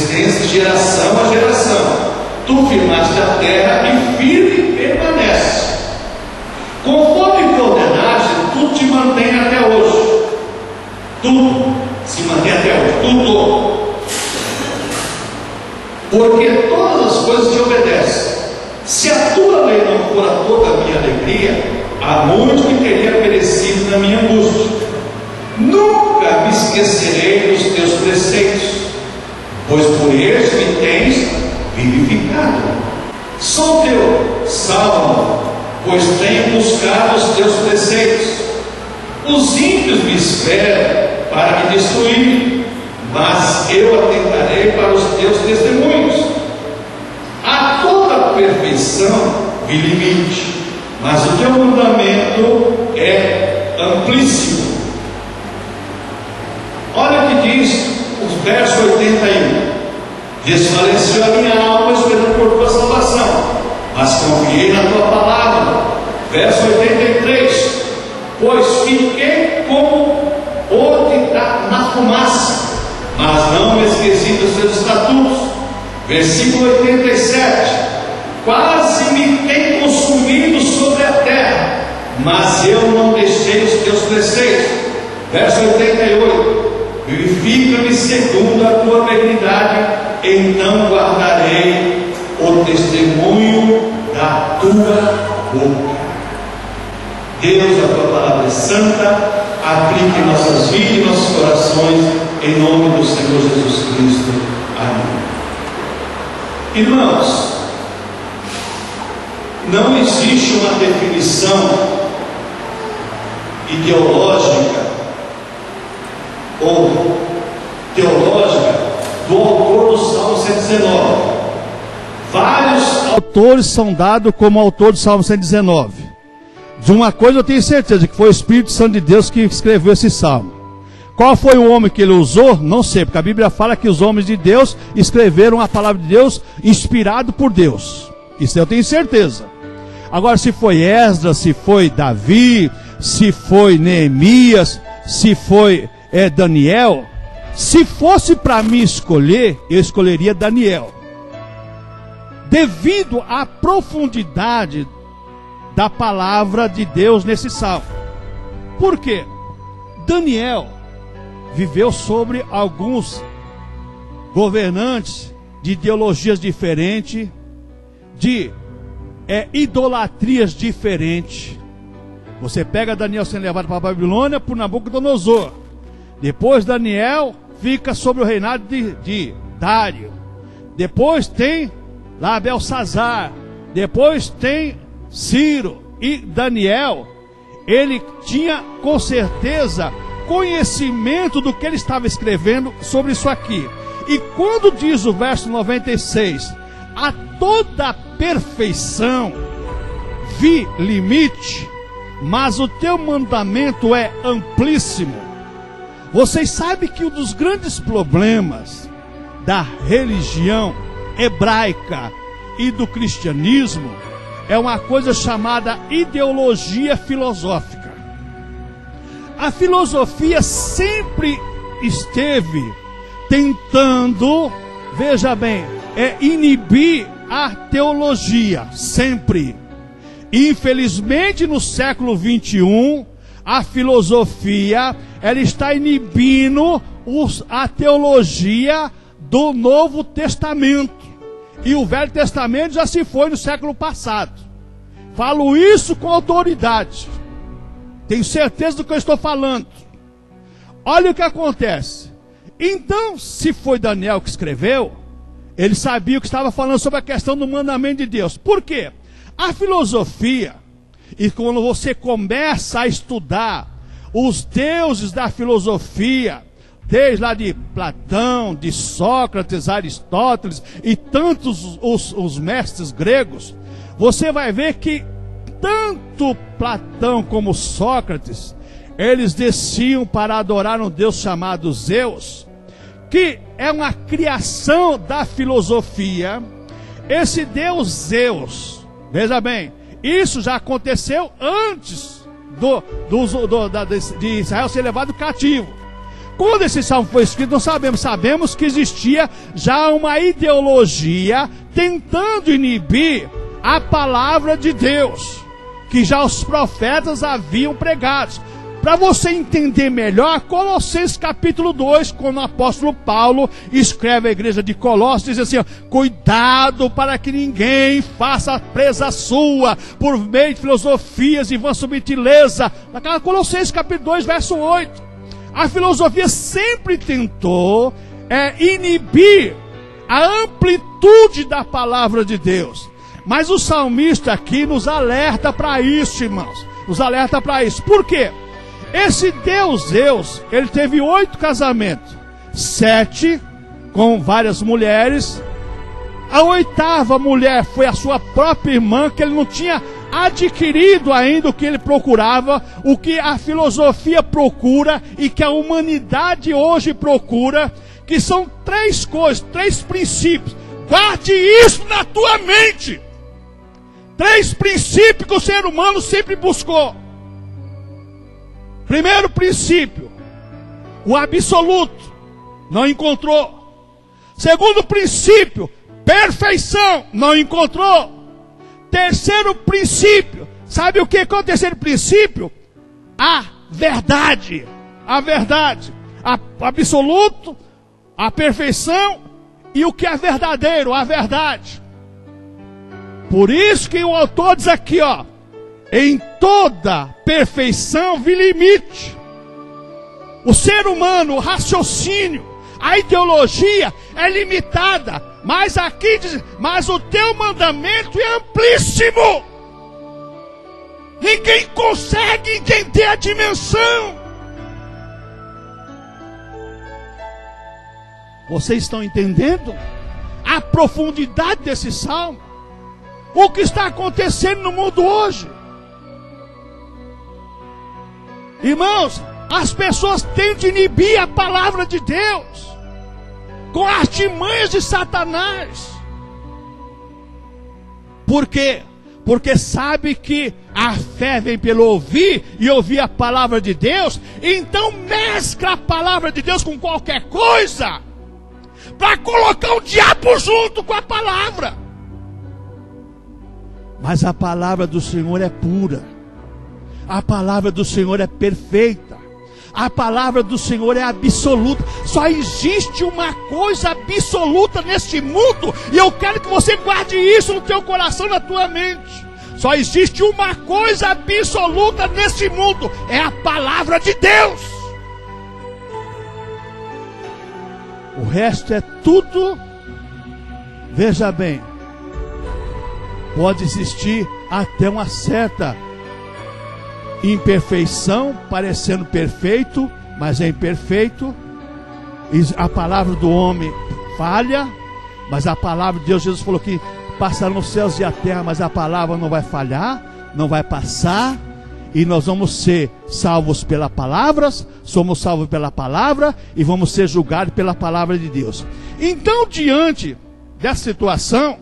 pertence geração a geração. Tu firmaste a terra e firme permanece. Conforme que ordenaste, tu te mantém até hoje. Tudo se mantém até hoje, tudo. Porque todas as coisas te obedecem. Se a tua lei não for a toda a minha alegria, há muito que teria perecido na minha angústia. Nunca me esquecerei dos teus preceitos, pois por eles me tens vivificado. Sou teu salmo, pois tenho buscado os teus preceitos. Os ímpios me esperam para me destruir, mas eu atentarei para os teus testemunhos. A toda perfeição vi limite, mas o teu mandamento é amplíssimo. Olha o que diz o verso 81. Desfaleceu a minha alma esperando por tua salvação, mas confiei na tua palavra. Verso 83. Pois fiquei como o que está na fumaça, mas não me esqueci dos teus estatutos. Versículo 87. Quase me tem consumido sobre a terra, mas eu não deixei os teus preceitos. Verso 88. Vivifica-me segundo a tua benignidade, então guardarei o testemunho da tua boca. Deus, a tua palavra é santa, aplique em nossas vidas e nossos corações, em nome do Senhor Jesus Cristo. Amém. Irmãos, não existe uma definição ideológica ou teológica do autor do Salmo 119. Vários autores são dados como autor do Salmo 119. De uma coisa eu tenho certeza, que foi o Espírito Santo de Deus que escreveu esse salmo. Qual foi o homem que ele usou? Não sei, porque a Bíblia fala que os homens de Deus escreveram a palavra de Deus inspirado por Deus. Isso eu tenho certeza. Agora, se foi Esdras, se foi Davi, se foi Neemias, se foi Daniel, se fosse para mim escolher, eu escolheria Daniel, devido à profundidade da palavra de Deus nesse salmo. Por quê? Daniel viveu sobre alguns governantes de ideologias diferentes, de idolatrias diferentes. Você pega Daniel sendo levado para a Babilônia por Nabucodonosor. Depois Daniel fica sobre o reinado de Dário. Depois tem lá Belsazar. Depois tem Ciro. E Daniel, ele tinha com certeza conhecimento do que ele estava escrevendo sobre isso aqui. E quando diz o verso 96, a toda perfeição vi limite, mas o teu mandamento é amplíssimo. Vocês sabem que um dos grandes problemas da religião hebraica e do cristianismo é uma coisa chamada ideologia filosófica. A filosofia sempre esteve tentando, veja bem, inibir a teologia, sempre. Infelizmente no século 21, a filosofia, ela está inibindo a teologia do Novo Testamento. E o Velho Testamento já se foi no século passado. Falo isso com autoridade. Tenho certeza do que eu estou falando. Olha o que acontece. Então, se foi Daniel que escreveu, ele sabia o que estava falando sobre a questão do mandamento de Deus. Por quê? A filosofia, e quando você começa a estudar os deuses da filosofia, desde lá de Platão, de Sócrates, Aristóteles e tantos os mestres gregos, você vai ver que tanto Platão como Sócrates, eles desciam para adorar um deus chamado Zeus, que é uma criação da filosofia. Esse deus Zeus, veja bem, isso já aconteceu antes de Israel ser levado cativo. Quando esse salmo foi escrito, não sabemos que existia já uma ideologia tentando inibir a palavra de Deus, que já os profetas haviam pregado. Para você entender melhor, Colossenses capítulo 2, quando o apóstolo Paulo escreve à igreja de Colossos, diz assim, ó, cuidado para que ninguém faça presa sua, por meio de filosofias e vã subtileza. Colossenses capítulo 2, verso 8. A filosofia sempre tentou inibir a amplitude da palavra de Deus. Mas o salmista aqui nos alerta para isso, irmãos. Nos alerta para isso. Por quê? Esse Deus, ele teve 8 casamentos. 7 com várias mulheres. A 8ª mulher foi a sua própria irmã, que ele não tinha adquirido ainda o que ele procurava, o que a filosofia procura e que a humanidade hoje procura, que são 3 coisas, 3 princípios. Guarde isso na tua mente. 3 princípios que o ser humano sempre buscou. Primeiro princípio, o absoluto, não encontrou. Segundo princípio, perfeição, não encontrou. Terceiro princípio, sabe o que é o terceiro princípio? A verdade. A verdade, o absoluto, a perfeição e o que é verdadeiro, a verdade. Por isso que o autor diz aqui, ó, em toda perfeição vi limite. O ser humano, o raciocínio, a ideologia é limitada. Mas aqui diz, mas o teu mandamento é amplíssimo. Ninguém consegue entender a dimensão. Vocês estão entendendo a profundidade desse salmo? O que está acontecendo no mundo hoje? Irmãos, as pessoas tentam inibir a palavra de Deus com artimanhas de Satanás. Por quê? Porque sabe que a fé vem pelo ouvir e ouvir a palavra de Deus. Então mescla a palavra de Deus com qualquer coisa para colocar o diabo junto com a palavra. Mas a palavra do Senhor é pura. A palavra do Senhor é perfeita. A palavra do Senhor é absoluta. Só existe uma coisa absoluta neste mundo. E eu quero que você guarde isso no teu coração, na tua mente. Só existe uma coisa absoluta neste mundo. É a palavra de Deus. O resto é tudo. Veja bem. Pode existir até uma certa imperfeição, parecendo perfeito, mas é imperfeito. A palavra do homem falha, mas a palavra de Deus, Jesus falou que passarão os céus e a terra, mas a palavra não vai falhar, não vai passar, e nós vamos ser salvos pela palavra, somos salvos pela palavra, e vamos ser julgados pela palavra de Deus. Então, diante dessa situação,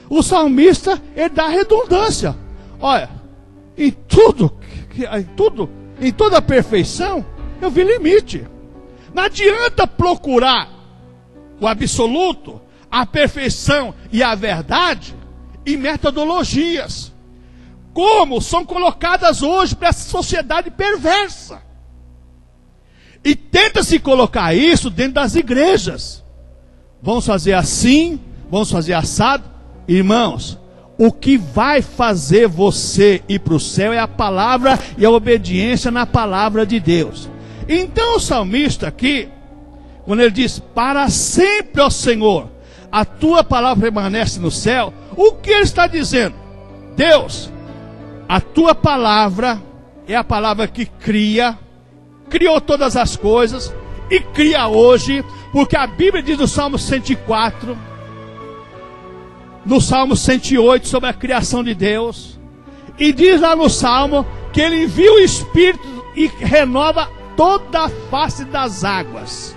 o salmista, ele dá redundância. Olha, em toda a perfeição, eu vi limite. Não adianta procurar o absoluto, a perfeição e a verdade em metodologias, como são colocadas hoje para essa sociedade perversa. E tenta-se colocar isso dentro das igrejas. Vamos fazer assim, vamos fazer assado. Irmãos, o que vai fazer você ir para o céu é a palavra e a obediência na palavra de Deus. Então o salmista aqui, quando ele diz, para sempre, ó Senhor, a tua palavra permanece no céu, o que ele está dizendo? Deus, a tua palavra é a palavra que criou todas as coisas e cria hoje, porque a Bíblia diz no Salmo 104, no Salmo 108 sobre a criação de Deus, e diz lá no Salmo que ele envia o Espírito e renova toda a face das águas.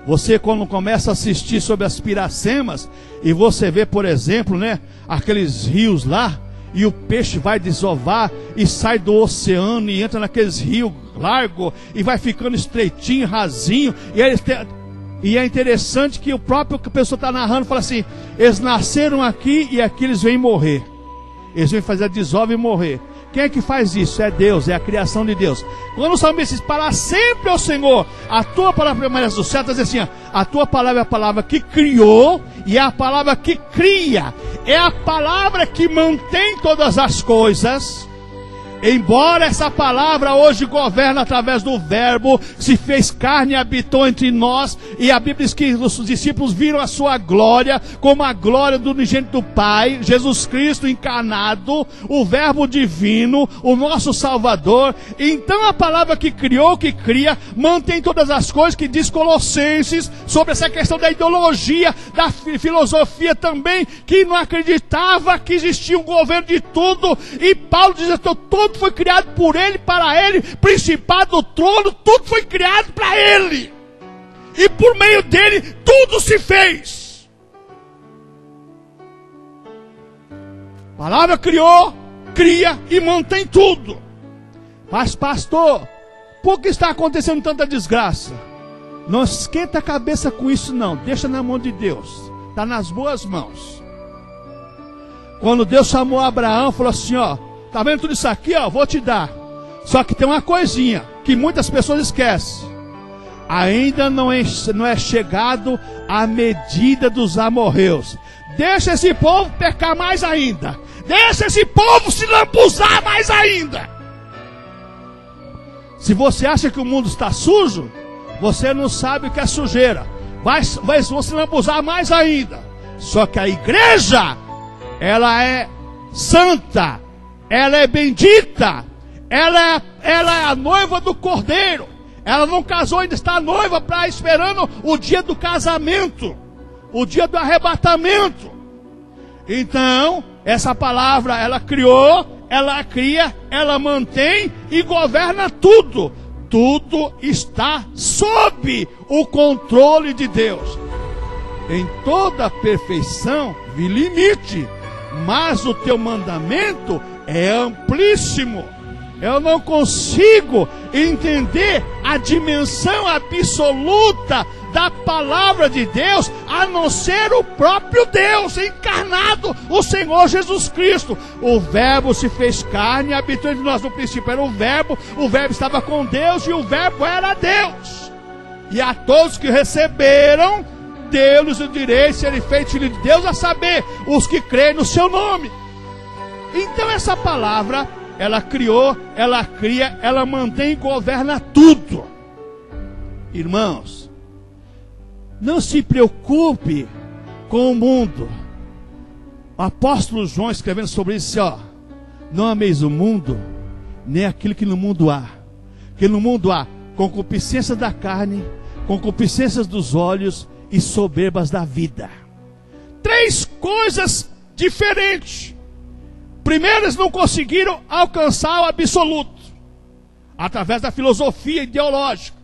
Você, quando começa a assistir sobre as Piracemas, e você vê, por exemplo, né, aqueles rios lá, e o peixe vai desovar e sai do oceano e entra naqueles rios largo e vai ficando estreitinho, rasinho. E é interessante que o próprio que a pessoa está narrando fala assim: eles nasceram aqui e aqui eles vêm morrer. Eles vêm fazer a desova e morrer. Quem é que faz isso? É Deus, é a criação de Deus. Quando o salmista diz: para sempre, ó Senhor, a tua palavra permanece do céu, está dizendo assim: ó, a tua palavra é a palavra que criou e é a palavra que cria. É a palavra que mantém todas as coisas. Embora essa palavra hoje governa através do verbo, se fez carne e habitou entre nós, e a Bíblia diz que os discípulos viram a sua glória, como a glória do unigênito do Pai, Jesus Cristo encarnado, o verbo divino, o nosso Salvador. Então a palavra que criou, que cria, mantém todas as coisas, que diz Colossenses, sobre essa questão da ideologia, da filosofia também, que não acreditava que existia um governo de tudo, e Paulo diz: tudo foi criado por ele, para ele, principado, trono, tudo foi criado para ele, e por meio dele tudo se fez. A palavra criou, cria e mantém tudo. Mas pastor, por que está acontecendo tanta desgraça? Não esquenta a cabeça com isso não, deixa na mão de Deus, está nas boas mãos. Quando Deus chamou Abraão, falou assim: ó, tá vendo tudo isso aqui, ó, vou te dar. Só que tem uma coisinha que muitas pessoas esquecem: ainda não é chegado a medida dos amorreus. Deixa esse povo pecar mais ainda, deixa esse povo se lambuzar mais ainda. Se você acha que o mundo está sujo, você não sabe o que é sujeira. Vai se lambuzar mais ainda. Só que a igreja, ela é santa, ela é bendita, ela é a noiva do Cordeiro. Ela não casou, ainda está noiva, esperando o dia do casamento, o dia do arrebatamento. Então, essa palavra, ela criou, ela cria, ela mantém e governa tudo. Tudo está sob o controle de Deus. Em toda perfeição vi limite, mas o teu mandamento é amplíssimo. Eu não consigo entender a dimensão absoluta da palavra de Deus, a não ser o próprio Deus encarnado, o Senhor Jesus Cristo. O verbo se fez carne e habitou entre nós. No princípio era o verbo estava com Deus e o verbo era Deus. E a todos que receberam, deu-lhes o direito de serem feitos filhos de Deus, a saber, os que creem no seu nome. Então essa palavra, ela criou, ela cria, ela mantém e governa tudo. Irmãos, não se preocupe com o mundo. O apóstolo João, escrevendo sobre isso, ó: não ameis o mundo, nem aquilo que no mundo há. Que no mundo há concupiscência da carne, concupiscências dos olhos e soberbas da vida. Três coisas diferentes. Primeiro, eles não conseguiram alcançar o absoluto através da filosofia ideológica.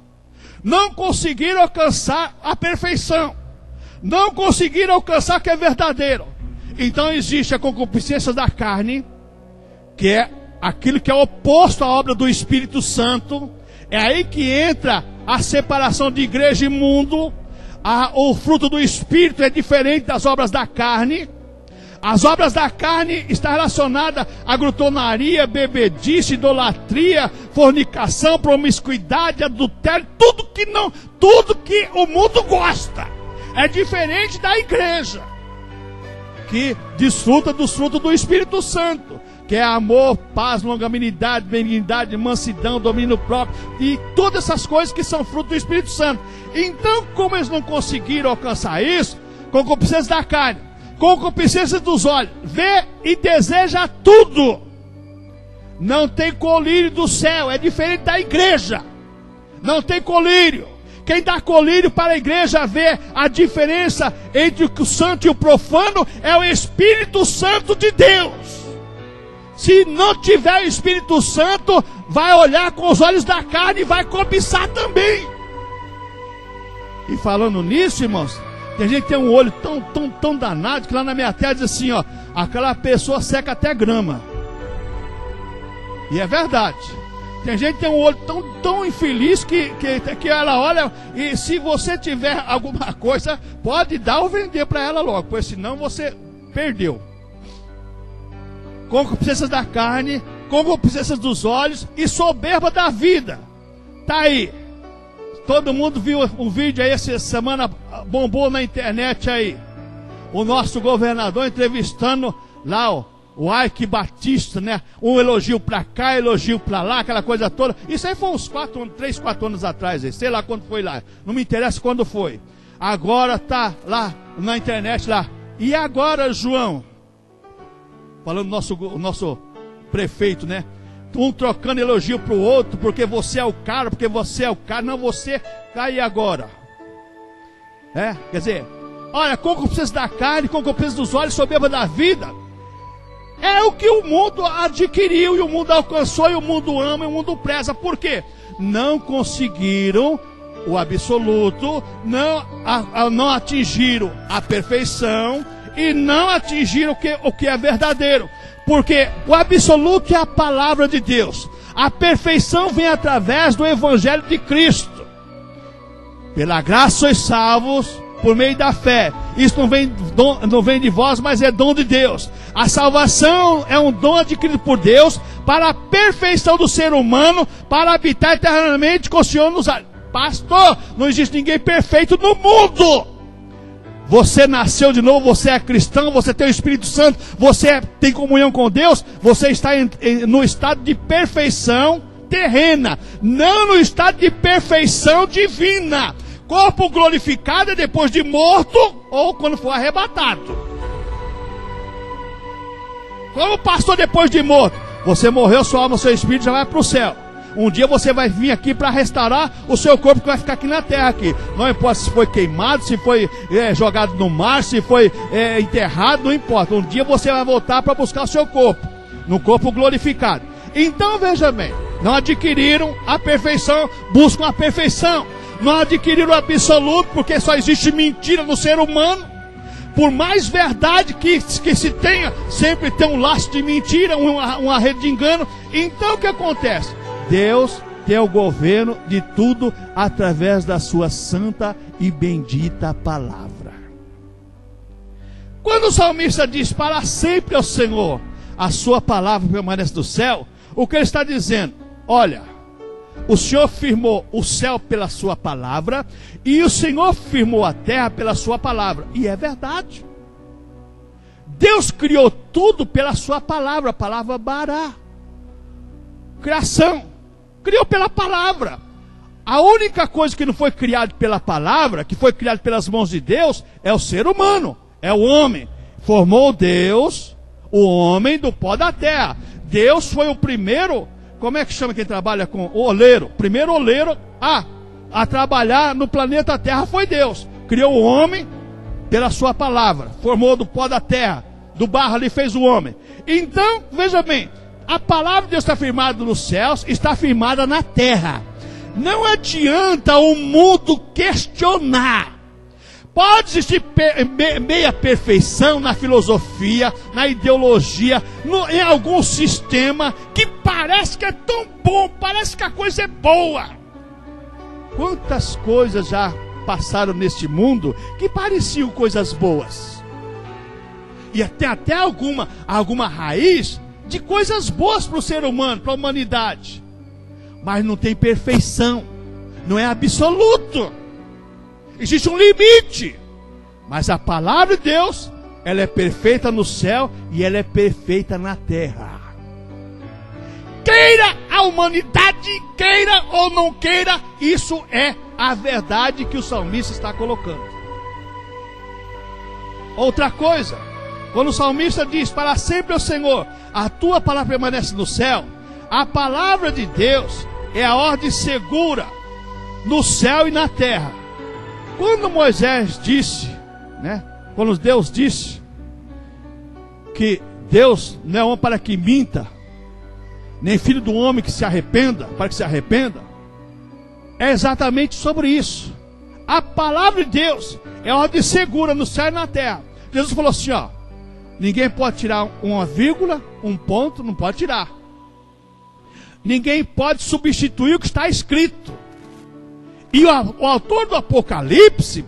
Não conseguiram alcançar a perfeição. Não conseguiram alcançar o que é verdadeiro. Então existe a concupiscência da carne, que é aquilo que é oposto à obra do Espírito Santo. É aí que entra a separação de igreja e mundo. O fruto do Espírito é diferente das obras da carne. As obras da carne estão relacionadas à glutonaria, bebedice, idolatria, fornicação, promiscuidade, adultério, tudo que o mundo gosta. É diferente da igreja, que desfruta dos frutos do Espírito Santo, que é amor, paz, longanimidade, benignidade, mansidão, domínio próprio, e todas essas coisas que são fruto do Espírito Santo. Então, como eles não conseguiram alcançar isso, concupiscência da carne, concupiscência dos olhos, vê e deseja tudo, não tem colírio do céu. É diferente da igreja, não tem colírio. Quem dá colírio para a igreja ver a diferença entre o santo e o profano é o Espírito Santo de Deus. Se não tiver o Espírito Santo, vai olhar com os olhos da carne e vai cobiçar também. E falando nisso, irmãos, tem gente que tem um olho tão danado, que lá na minha terra diz assim, ó: aquela pessoa seca até grama. E é verdade. Tem gente que tem um olho tão infeliz que ela olha, e se você tiver alguma coisa, pode dar ou vender para ela logo, pois senão você perdeu. Concupiscências da carne, concupiscências dos olhos e soberba da vida. Tá aí. Todo mundo viu um vídeo aí essa semana, bombou na internet aí. O nosso governador entrevistando lá o Ike Batista, né? Um elogio pra cá, elogio pra lá, aquela coisa toda. Isso aí foi uns 3, 4 anos atrás, sei lá quando foi lá. Não me interessa quando foi. Agora tá lá na internet lá. E agora, João? Falando o nosso prefeito, né? Um trocando elogio pro outro, porque você é o cara, porque você é o cara. Não, você cai agora. Quer dizer, olha, concupiscências da carne, concupiscências dos olhos, soberba da vida. É o que o mundo adquiriu, e o mundo alcançou, e o mundo ama, e o mundo preza. Por quê? Não conseguiram o absoluto, não atingiram a perfeição, e não atingiram o que é verdadeiro. Porque o absoluto é a palavra de Deus. A perfeição vem através do Evangelho de Cristo. Pela graça sois salvos por meio da fé. Isso não vem de vós, mas é dom de Deus. A salvação é um dom adquirido por Deus para a perfeição do ser humano, para habitar eternamente com o Senhor nos ares. Pastor, não existe ninguém perfeito no mundo. Você nasceu de novo, você é cristão, você tem o Espírito Santo, você tem comunhão com Deus, você está no estado de perfeição terrena, não no estado de perfeição divina. Corpo glorificado é depois de morto ou quando for arrebatado. Como pastor depois de morto? Você morreu, sua alma, seu espírito já vai para o céu. Um dia você vai vir aqui para restaurar o seu corpo que vai ficar aqui na terra aqui. Não importa se foi queimado, se foi jogado no mar, se foi enterrado, não importa. Um dia você vai voltar para buscar o seu corpo, no corpo glorificado. Então veja bem, não adquiriram a perfeição, buscam a perfeição. Não adquiriram o absoluto, porque só existe mentira no ser humano. Por mais verdade que se tenha, sempre tem um laço de mentira, uma rede de engano. Então o que acontece? Deus tem o governo de tudo através da sua santa e bendita palavra. Quando o salmista diz para sempre ao Senhor, a sua palavra permanece no céu, o que ele está dizendo? Olha, o Senhor firmou o céu pela sua palavra, e o Senhor firmou a terra pela sua palavra. E é verdade. Deus criou tudo pela sua palavra, a palavra bará. Criação. Criou pela palavra. A única coisa que não foi criada pela palavra, que foi criada pelas mãos de Deus, é o ser humano, é o homem. Formou Deus, o homem do pó da terra. Deus foi o primeiro, como é que chama quem trabalha com o oleiro? Primeiro oleiro a trabalhar no planeta Terra foi Deus. Criou o homem pela sua palavra, formou do pó da terra, do barro ali fez o homem. Então, veja bem, a palavra de Deus está firmada nos céus, está firmada na terra. Não adianta o mundo questionar. Pode existir meia perfeição na filosofia, na ideologia, em algum sistema que parece que é tão bom, parece que a coisa é boa. Quantas coisas já passaram neste mundo que pareciam coisas boas? E até alguma raiz de coisas boas para o ser humano, para a humanidade. Mas não tem perfeição, não é absoluto. Existe um limite. Mas a palavra de Deus, ela é perfeita no céu e ela é perfeita na terra. Queira a humanidade, queira ou não queira, isso é a verdade que o salmista está colocando. Outra coisa, quando o salmista diz, para sempre, ó Senhor, a tua palavra permanece no céu, a palavra de Deus é a ordem segura no céu e na terra. Quando Moisés disse, quando Deus disse que Deus não é homem para que minta, nem filho do homem que se arrependa, para que se arrependa, é exatamente sobre isso. A palavra de Deus é a ordem segura no céu e na terra. Jesus falou assim, ninguém pode tirar uma vírgula, um ponto, não pode tirar. ninguém pode substituir o que está escrito. E o autor do Apocalipse,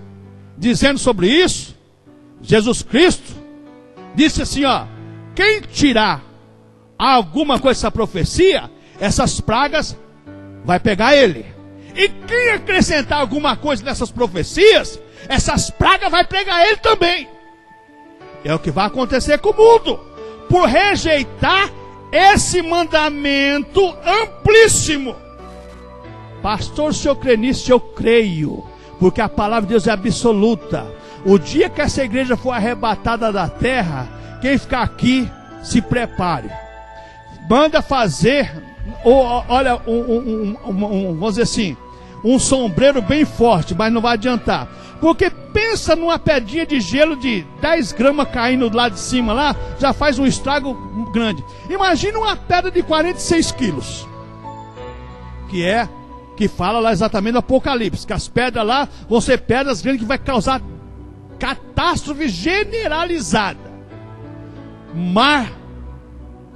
dizendo sobre isso, Jesus Cristo, disse assim, ó: quem tirar alguma coisa dessa profecia, essas pragas vai pegar ele. E quem acrescentar alguma coisa nessas profecias, essas pragas vai pegar ele também. É o que vai acontecer com o mundo, por rejeitar esse mandamento amplíssimo. Pastor, se eu crer nisso, eu creio, porque a palavra de Deus é absoluta. O dia que essa igreja for arrebatada da terra, quem ficar aqui, se prepare. Manda fazer, olha, vamos dizer assim, um sombreiro bem forte, mas não vai adiantar. Porque pensa numa pedrinha de gelo de 10 gramas caindo do lado de cima lá, já faz um estrago grande. Imagina uma pedra de 46 quilos, que fala lá exatamente do Apocalipse, que as pedras lá vão ser pedras grandes que vai causar catástrofe generalizada. Mar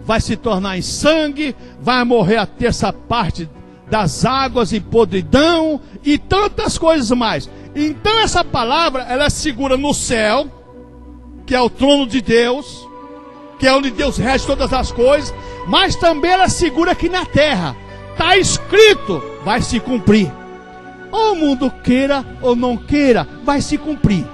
vai se tornar em sangue, vai morrer a terça parte das águas em podridão e tantas coisas mais. Então essa palavra, ela é segura no céu, que é o trono de Deus, que é onde Deus rege todas as coisas, mas também ela é segura aqui na terra. Está escrito, vai se cumprir. Ou o mundo queira ou não queira, vai se cumprir.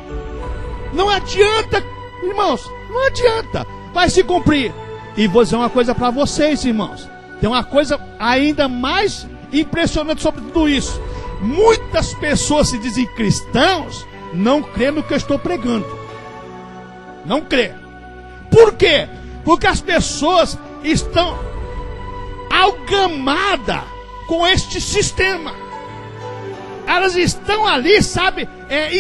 Não adianta, irmãos, não adianta, vai se cumprir. E vou dizer uma coisa para vocês, irmãos, tem uma coisa ainda mais impressionante sobre tudo isso. Muitas pessoas se dizem cristãos, não crê no que eu estou pregando. Não crê. Por quê? Porque as pessoas estão algamadas com este sistema. Elas estão ali, sabe,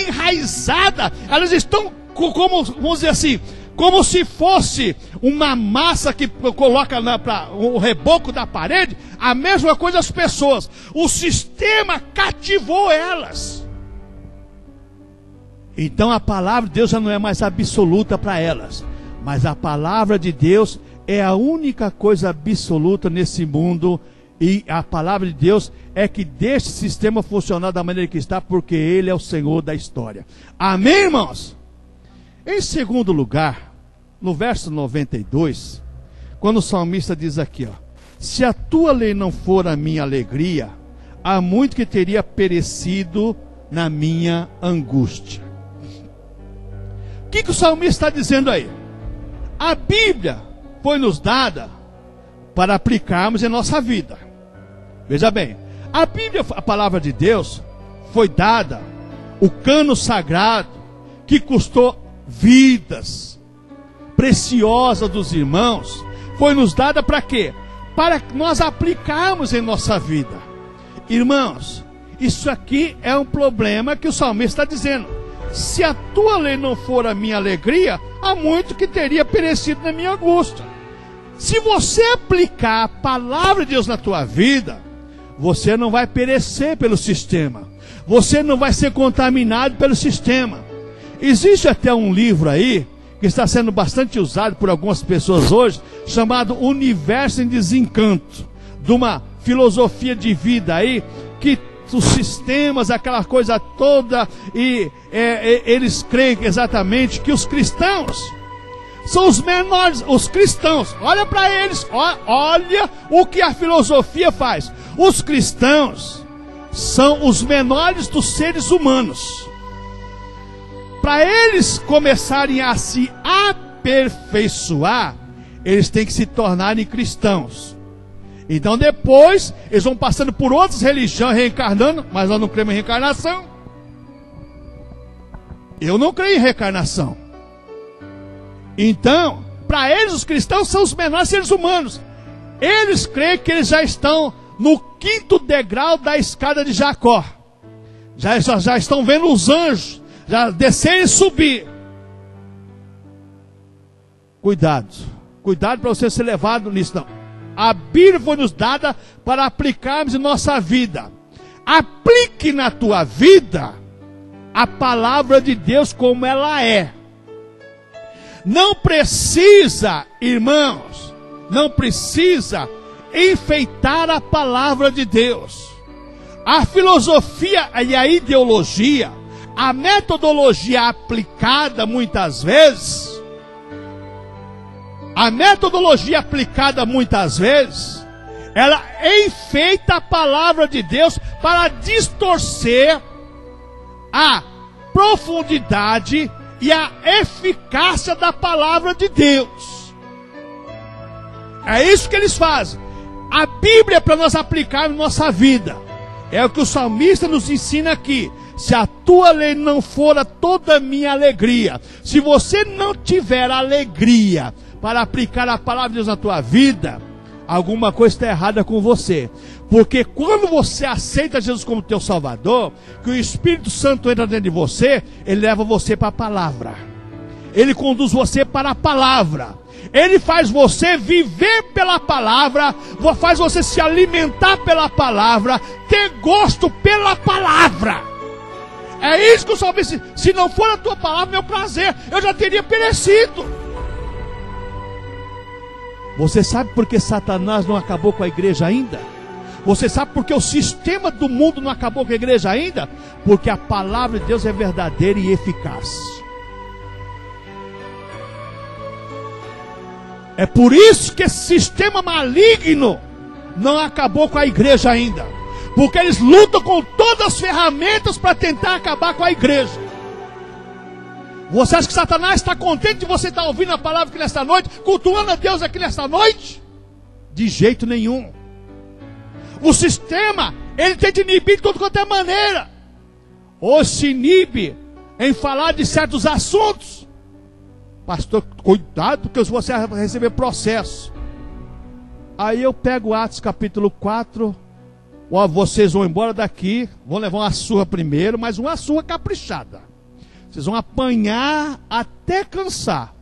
enraizadas. Elas estão como, vamos dizer assim, como se fosse uma massa que coloca para o reboco da parede. A mesma coisa as pessoas. O sistema cativou elas. Então a palavra de Deus já não é mais absoluta para elas. Mas a palavra de Deus é a única coisa absoluta nesse mundo. E a palavra de Deus é que deixa o sistema funcionar da maneira que está, porque Ele é o Senhor da história. Amém, irmãos? Em segundo lugar, no verso 92, quando o salmista diz aqui, ó: se a tua lei não for a minha alegria, há muito que teria perecido na minha angústia. O que o salmista está dizendo aí? A Bíblia foi nos dada para aplicarmos em nossa vida. Veja bem, a Bíblia, a palavra de Deus, foi dada, o cano sagrado, que custou vidas preciosas dos irmãos, foi nos dada para quê? Para nós aplicarmos em nossa vida. Irmãos, isso aqui é um problema que o salmista está dizendo: se a tua lei não for a minha alegria, há muito que teria perecido na minha angústia. Se você aplicar a palavra de Deus na tua vida, você não vai perecer pelo sistema, você não vai ser contaminado pelo sistema. Existe até um livro aí, que está sendo bastante usado por algumas pessoas hoje, chamado Universo em Desencanto, de uma filosofia de vida aí, que os sistemas, aquela coisa toda, e eles creem exatamente que os cristãos são os menores, os cristãos, olha para eles, olha o que a filosofia faz. Os cristãos são os menores dos seres humanos. Para eles começarem a se aperfeiçoar, eles têm que se tornarem cristãos. Então depois, eles vão passando por outras religiões, reencarnando, mas nós não cremos em reencarnação. Eu não creio em reencarnação. Então, para eles, os cristãos são os menores seres humanos. Eles creem que eles já estão no 5º degrau da escada de Jacó. Já estão vendo os anjos já descer e subir. Cuidado para você ser levado nisso, não. A Bíblia foi nos dada para aplicarmos em nossa vida. Aplique na tua vida a palavra de Deus como ela é. Não precisa, irmãos, não precisa enfeitar a palavra de Deus. A filosofia e a ideologia, a metodologia aplicada muitas vezes, ela enfeita a palavra de Deus para distorcer a profundidade e a eficácia da palavra de Deus. É isso que eles fazem. A Bíblia é para nós aplicarmos na nossa vida. É o que o salmista nos ensina aqui. Se a tua lei não for toda a minha alegria, se você não tiver alegria para aplicar a palavra de Deus na tua vida, alguma coisa está errada com você. Porque quando você aceita Jesus como teu Salvador, que o Espírito Santo entra dentro de você, ele leva você para a palavra. Ele conduz você para a palavra. Ele faz você viver pela palavra, faz você se alimentar pela palavra, ter gosto pela palavra. É isso que o salmista diz: se não for a tua palavra, meu prazer, eu já teria perecido. Você sabe por que Satanás não acabou com a igreja ainda? Você sabe por que o sistema do mundo não acabou com a igreja ainda? Porque a palavra de Deus é verdadeira e eficaz. É por isso que esse sistema maligno não acabou com a igreja ainda. Porque eles lutam com todas as ferramentas para tentar acabar com a igreja. Você acha que Satanás está contente de você estar ouvindo a palavra aqui nesta noite, cultuando a Deus aqui nesta noite? De jeito nenhum. O sistema, ele tenta inibir de tudo quanto é maneira. Ou se inibe em falar de certos assuntos. Pastor, cuidado, porque você vai receber processo. Aí eu pego Atos capítulo 4. Ó, vocês vão embora daqui, vão levar uma surra primeiro, mas uma surra caprichada. Vocês vão apanhar até cansar.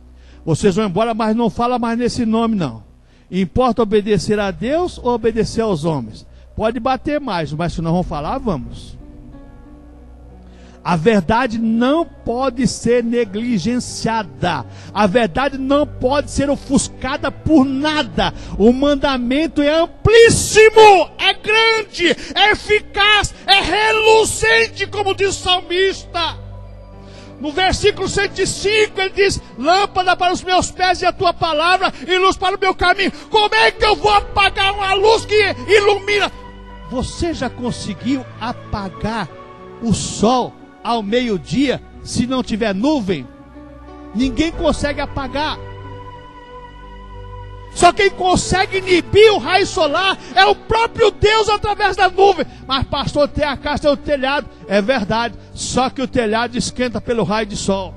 Vocês vão embora, mas não fala mais nesse nome não. Importa obedecer a Deus ou obedecer aos homens? Pode bater mais, mas se não vão falar, vamos. A verdade não pode ser negligenciada. A verdade não pode ser ofuscada por nada. O mandamento é amplíssimo, é grande, é eficaz, é reluzente, como diz o salmista. No versículo 105 ele diz: lâmpada para os meus pés e a tua palavra e luz para o meu caminho. Como é que eu vou apagar uma luz que ilumina? Você já conseguiu apagar o sol ao meio-dia se não tiver nuvem? Ninguém consegue apagar. Só quem consegue inibir o raio solar é o próprio Deus através da nuvem. Mas pastor, tem a casa, tem o telhado. É verdade, só que o telhado esquenta pelo raio de sol.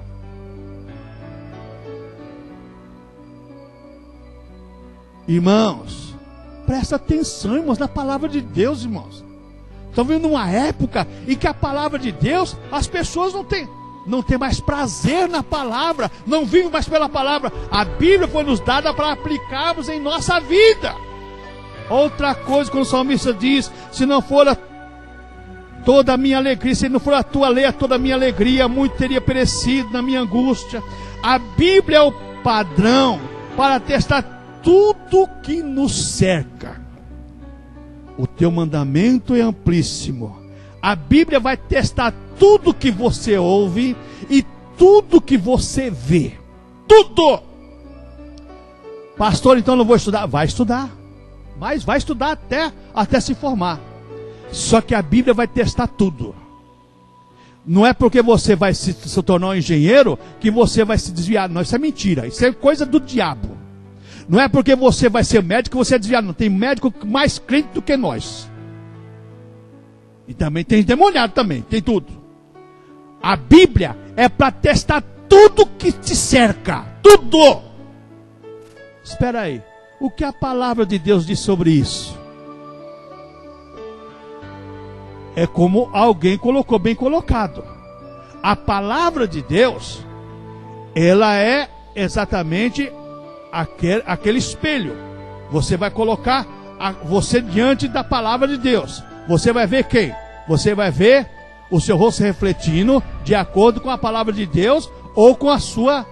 Irmãos, presta atenção, irmãos, na palavra de Deus, irmãos. Estão vendo uma época em que a palavra de Deus, as pessoas não têm mais prazer na palavra, não vivem mais pela palavra. A Bíblia foi nos dada para aplicarmos em nossa vida. Outra coisa, quando o salmista diz: se não for toda a minha alegria, se não for a tua lei, toda a minha alegria, muito teria perecido na minha angústia. A Bíblia é o padrão para testar tudo que nos cerca. O teu mandamento é amplíssimo. A Bíblia vai testar tudo que você ouve e tudo que você vê. Tudo. Pastor, então não vou estudar. Vai estudar. Mas vai estudar até se formar. Só que a Bíblia vai testar tudo. Não é porque você vai se tornar um engenheiro que você vai se desviar. Não, isso é mentira. Isso é coisa do diabo. Não é porque você vai ser médico que você é desviado. Não, tem médico mais crente do que nós. E também tem demoniado também, tem tudo. A Bíblia é para testar tudo que te cerca. Tudo. Espera aí. O que a palavra de Deus diz sobre isso? É como alguém colocou, bem colocado. A palavra de Deus, ela é exatamente aquele espelho. Você vai colocar você diante da palavra de Deus. Você vai ver quem? Você vai ver o seu rosto refletindo de acordo com a palavra de Deus ou com a sua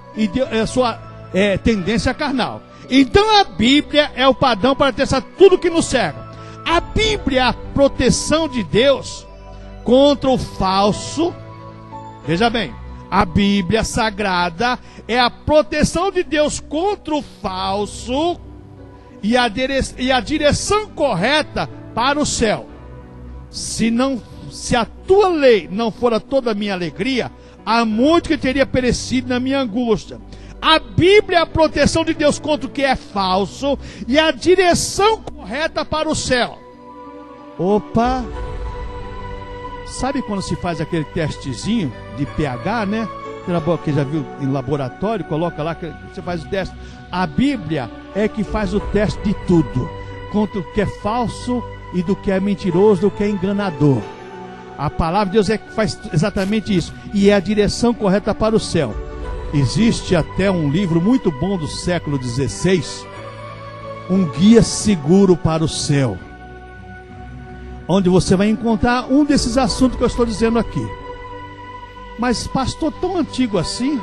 tendência carnal. Então a Bíblia é o padrão para testar tudo que nos cerca. A Bíblia é a proteção de Deus contra o falso. Veja bem, a Bíblia Sagrada é a proteção de Deus contra o falso e a direção correta para o céu. Se a tua lei não fora toda a minha alegria, há muito que teria perecido na minha angústia. A Bíblia é a proteção de Deus contra o que é falso e a direção correta para o céu. Opa! Sabe quando se faz aquele testezinho de pH, né? Que já viu em laboratório, coloca lá que você faz o teste. A Bíblia é que faz o teste de tudo, contra o que é falso e do que é mentiroso, do que é enganador. A palavra de Deus é que faz exatamente isso, e é a direção correta para o céu. Existe até um livro muito bom do século XVI, Um Guia Seguro para o Céu, onde você vai encontrar um desses assuntos que eu estou dizendo aqui. Mas pastor, tão antigo assim?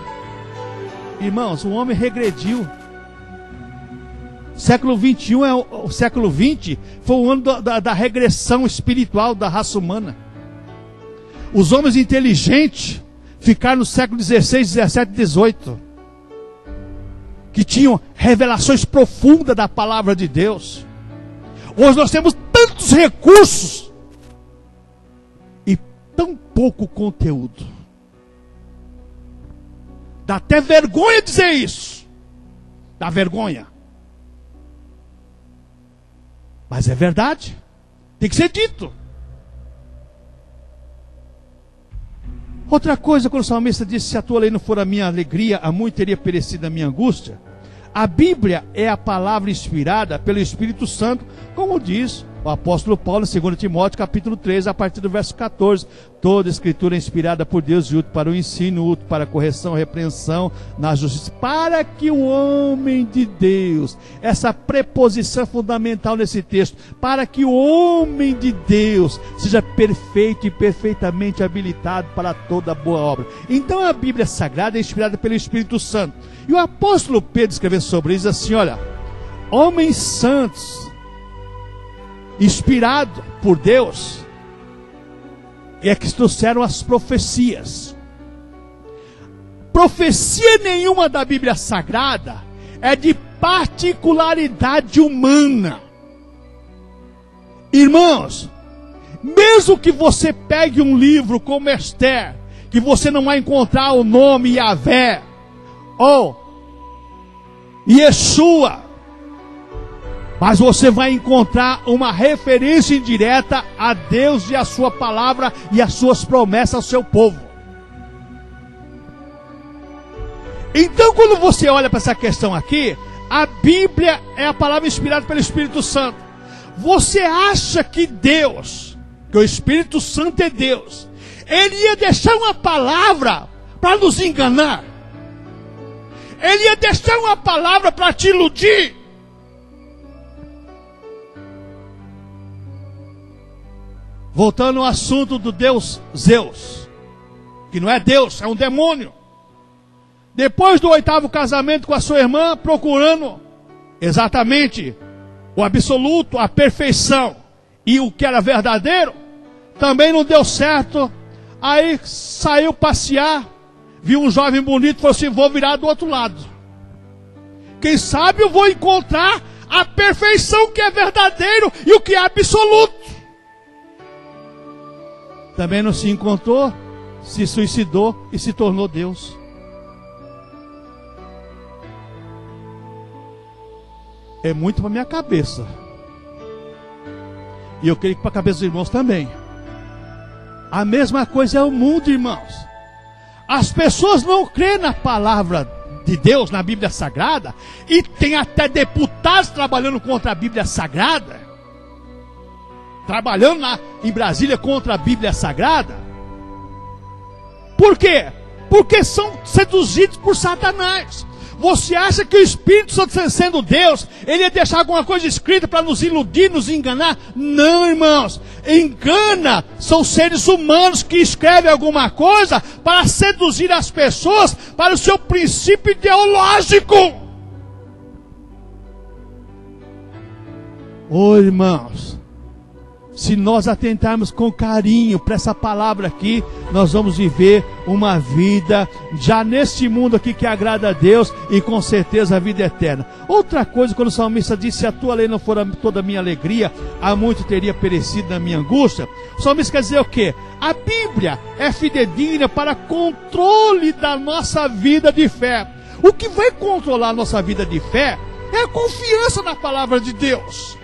Irmãos, o homem regrediu. Século 21 o século 20 foi o ano da regressão espiritual da raça humana. Os homens inteligentes ficaram no século 16, 17 e 18, que tinham revelações profundas da palavra de Deus. Hoje nós temos tantos recursos e tão pouco conteúdo. Dá até vergonha dizer isso. Dá vergonha. Mas é verdade. Tem que ser dito. Outra coisa, quando o salmista disse: se a tua lei não for a minha alegria, há muito teria perecido a minha angústia. A Bíblia é a palavra inspirada pelo Espírito Santo, como diz o apóstolo Paulo em 2 Timóteo capítulo 3, a partir do verso 14. Toda escritura é inspirada por Deus e útil para o ensino, útil para a correção, repreensão na justiça, para que o homem de Deus, essa preposição fundamental nesse texto, para que o homem de Deus seja perfeito e perfeitamente habilitado para toda boa obra. Então a Bíblia Sagrada é inspirada pelo Espírito Santo. E o apóstolo Pedro escreveu sobre isso assim: olha, homens santos, inspirado por Deus, é que trouxeram as profecias. Profecia nenhuma da Bíblia Sagrada é de particularidade humana. Irmãos, mesmo que você pegue um livro como Esther, que você não vai encontrar o nome Yahvé ou Yeshua, mas você vai encontrar uma referência indireta a Deus e a sua palavra e as suas promessas ao seu povo. Então, quando você olha para essa questão aqui, a Bíblia é a palavra inspirada pelo Espírito Santo. Você acha que Deus, que o Espírito Santo é Deus, ele ia deixar uma palavra para nos enganar? Ele ia deixar uma palavra para te iludir? Voltando ao assunto do Deus Zeus, que não é Deus, é um demônio. Depois do 8º casamento com a sua irmã, procurando exatamente o absoluto, a perfeição e o que era verdadeiro, também não deu certo. Aí saiu passear, viu um jovem bonito e falou assim: vou virar do outro lado. Quem sabe eu vou encontrar a perfeição que é verdadeiro e o que é absoluto. Também não se encontrou, se suicidou e se tornou Deus. É muito para minha cabeça. E eu creio que para a cabeça dos irmãos também. A mesma coisa é o mundo, irmãos. As pessoas não creem na palavra de Deus, na Bíblia Sagrada, e tem até deputados trabalhando contra a Bíblia Sagrada, trabalhando em Brasília contra a Bíblia Sagrada. Por quê? Porque são seduzidos por Satanás. Você acha que o Espírito Santo, sendo Deus, ele ia deixar alguma coisa escrita para nos iludir, nos enganar? Não, irmãos. Engana são seres humanos que escrevem alguma coisa para seduzir as pessoas para o seu princípio ideológico. Oh, irmãos, se nós atentarmos com carinho para essa palavra aqui, nós vamos viver uma vida já neste mundo aqui que agrada a Deus e com certeza a vida eterna. Outra coisa, quando o salmista disse: se a tua lei não for toda a minha alegria, há muito teria perecido na minha angústia. O salmista quer dizer o quê? A Bíblia é fidedigna para controle da nossa vida de fé. O que vai controlar a nossa vida de fé é a confiança na palavra de Deus.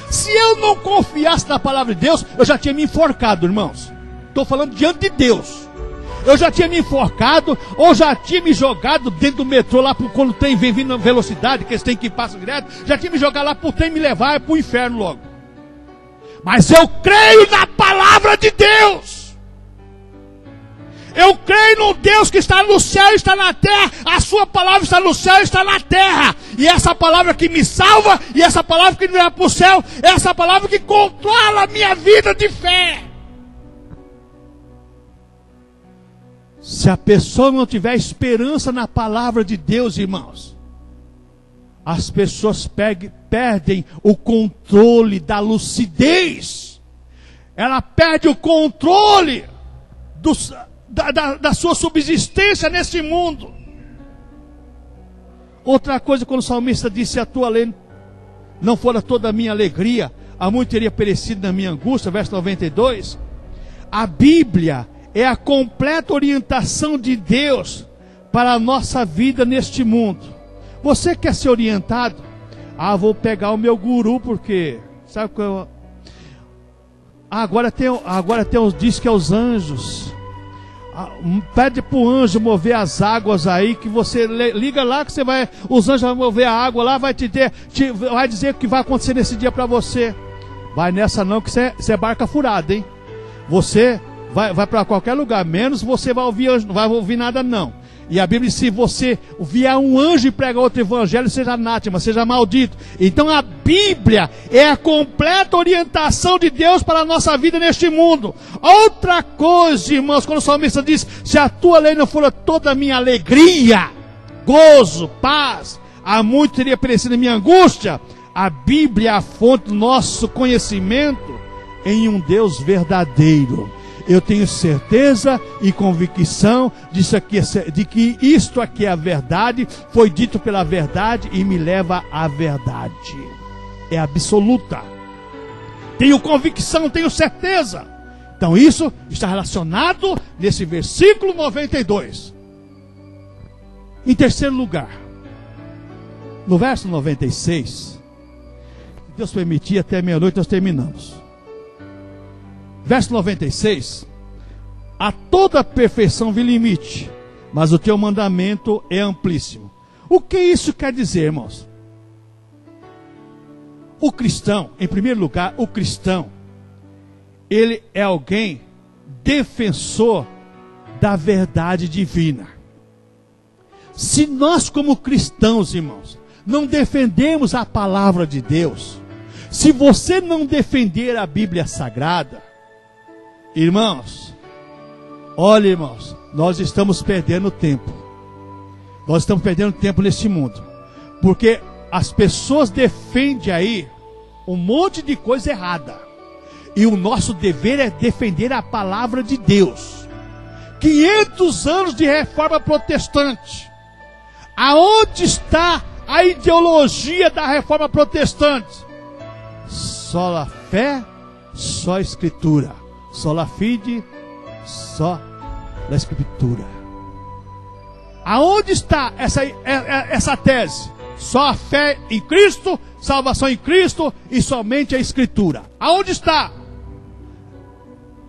Se eu não confiasse na palavra de Deus, eu já tinha me enforcado, irmãos. Estou falando diante de Deus. Eu já tinha me enforcado, ou já tinha me jogado dentro do metrô, lá quando o trem vem vindo na velocidade, que eles têm que passar direto, já tinha me jogado lá para o trem me levar para o inferno logo. Mas eu creio na palavra de Deus. Eu creio no Deus que está no céu e está na terra. A sua palavra está no céu e está na terra. E essa palavra que me salva, e essa palavra que me leva para o céu, é essa palavra que controla a minha vida de fé. Se a pessoa não tiver esperança na palavra de Deus, irmãos, as pessoas perdem o controle da lucidez. Ela perde o controle da sua subsistência nesse mundo. Outra coisa, quando o salmista disse: se a tua lei não fora toda a minha alegria, há muito teria perecido na minha angústia, verso 92. A Bíblia é a completa orientação de Deus para a nossa vida neste mundo. Você quer ser orientado? Vou pegar o meu guru, porque sabe que eu... agora tem os diz que é os anjos. Pede para o anjo mover as águas aí, que você liga lá que os anjos vão mover a água lá, vai vai dizer o que vai acontecer nesse dia para você. Vai nessa não, que você é barca furada, hein? Você vai para qualquer lugar, menos você vai ouvir anjo, não vai ouvir nada não. E a Bíblia diz: se você vier um anjo e prega outro evangelho, seja anátema, seja maldito. Então a Bíblia é a completa orientação de Deus para a nossa vida neste mundo. Outra coisa, irmãos, quando o salmista diz: se a tua lei não for toda a minha alegria, gozo, paz, há muito teria perecido a minha angústia. A Bíblia é a fonte do nosso conhecimento em um Deus verdadeiro. Eu tenho certeza e convicção de que isto aqui é a verdade, foi dito pela verdade e me leva à verdade. É absoluta. Tenho convicção, tenho certeza. Então isso está relacionado nesse versículo 92. Em terceiro lugar, no verso 96, se Deus permitir, até meia-noite nós terminamos. Verso 96: a toda perfeição vi limite, mas o teu mandamento é amplíssimo. O que isso quer dizer, irmãos? O cristão, em primeiro lugar, o cristão, ele é alguém defensor da verdade divina. Se nós como cristãos, irmãos, não defendemos a palavra de Deus, se você não defender a Bíblia Sagrada, irmãos, olha, irmãos, nós estamos perdendo tempo. Nós estamos perdendo tempo nesse mundo. Porque as pessoas defendem aí um monte de coisa errada. E o nosso dever é defender a palavra de Deus. 500 anos de reforma protestante. Aonde está a ideologia da reforma protestante? Só a fé, só a escritura. Sola fide, só da escritura. Aonde está essa tese? Só a fé em Cristo, salvação em Cristo e somente a escritura. Aonde está?